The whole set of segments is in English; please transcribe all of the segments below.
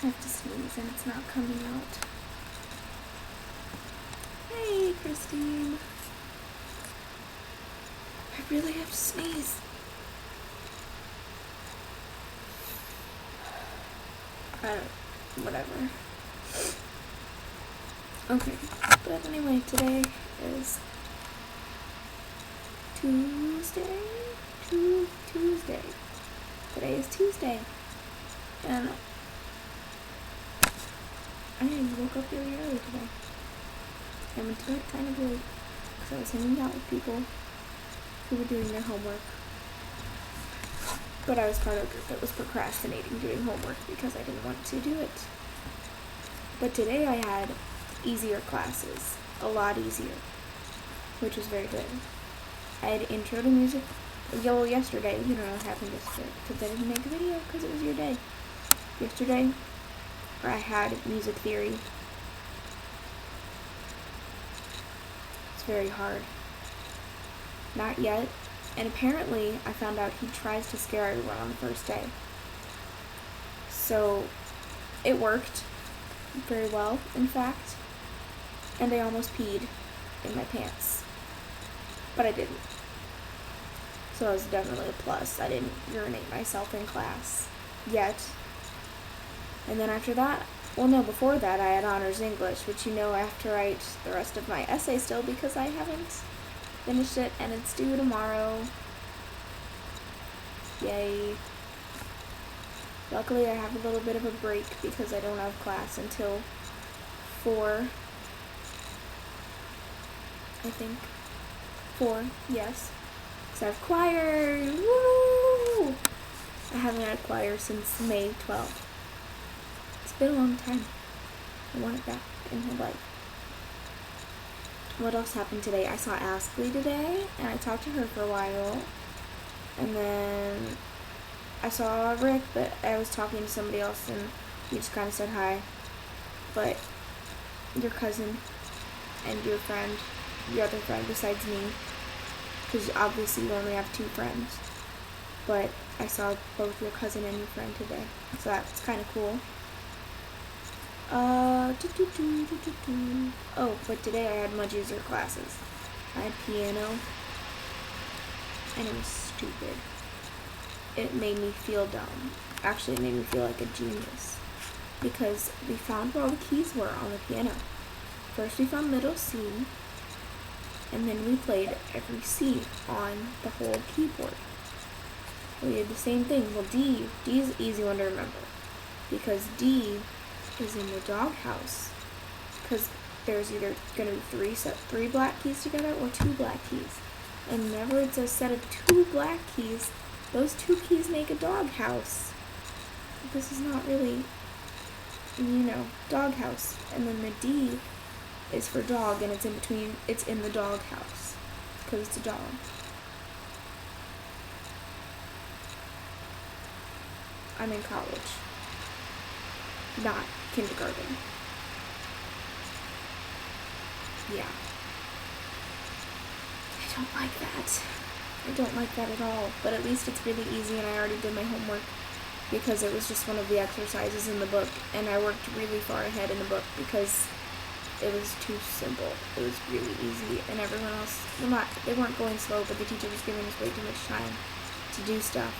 I have to sneeze and it's not coming out. Hey, Christine. I really have to sneeze. Whatever. Okay, but anyway, today is Tuesday? Tuesday. Today is Tuesday. And I woke up really early today. I went to bed kind of late because I was hanging out with people who were doing their homework. But I was part of a group that was procrastinating doing homework because I didn't want to do it. But today I had easier classes, a lot easier, which was very good. I had intro to music. Yesterday, you know what happened yesterday, because I didn't make a video because it was your day. Yesterday, I had music theory. It's very hard. Not yet. And apparently, I found out he tries to scare everyone on the first day. So, it worked very well, in fact. And I almost peed in my pants. But I didn't. So it was definitely a plus. I didn't urinate myself in class yet. And then after that, before that I had honors English, which I have to write the rest of my essay still because I haven't finished it and it's due tomorrow. Yay. Luckily I have a little bit of a break because I don't have class until 4. I think. 4, yes. I have choir, woo! I haven't had choir since May 12th. It's been a long time. I want it back in my life. What else happened today? I saw Askley today, and I talked to her for a while. And then I saw Rick, but I was talking to somebody else, and he just kind of said hi. But your cousin and your friend, your other friend besides me, because obviously you only have 2 friends. But I saw both your cousin and your friend today. So that's kind of cool. Oh, but today I had much easier classes. I had piano. And it was stupid. It made me feel dumb. Actually, it made me feel like a genius. Because we found where all the keys were on the piano. First we found middle C. And then we played every C on the whole keyboard. We did the same thing. Well, D is an easy one to remember. Because D is in the doghouse. Because there's either going to be 3 black keys together or 2 black keys. And whenever it's a set of 2 black keys, those 2 keys make a doghouse. This is not really, doghouse. And then the D is for dog, and it's in the dog house, because it's a dog. I'm in college, not kindergarten. Yeah. I don't like that. I don't like that at all, but at least it's really easy, and I already did my homework, because it was just one of the exercises in the book, and I worked really far ahead in the book, because it was too simple. It was really easy, and everyone else, they weren't going slow, but the teacher was giving us way too much time to do stuff,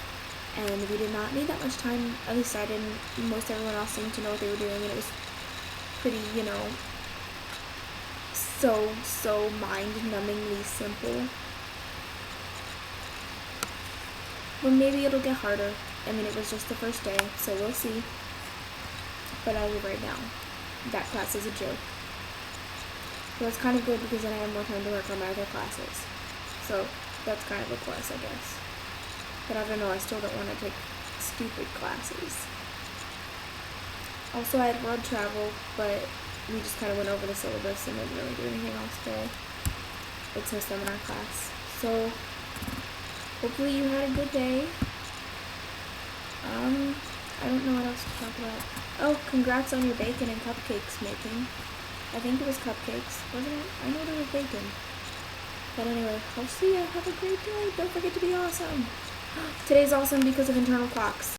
and we did not need that much time. At least I didn't. Most everyone else seemed to know what they were doing, and it was pretty, so mind-numbingly simple. But maybe it'll get harder. I mean, it was just the first day, so we'll see. But as of right now, that class is a joke. So that's kind of good because then I have more time to work on my other classes. So that's kind of a plus, I guess. But I don't know, I still don't want to take stupid classes. Also, I had road travel, but we just kind of went over the syllabus and didn't really do anything else today. It's a seminar class. So hopefully you had a good day. I don't know what else to talk about. Oh, congrats on your bacon and cupcakes making. I think it was cupcakes, wasn't it? I know there was bacon. But anyway, I'll see ya. Have a great day. Don't forget to be awesome. Today's awesome because of internal clocks.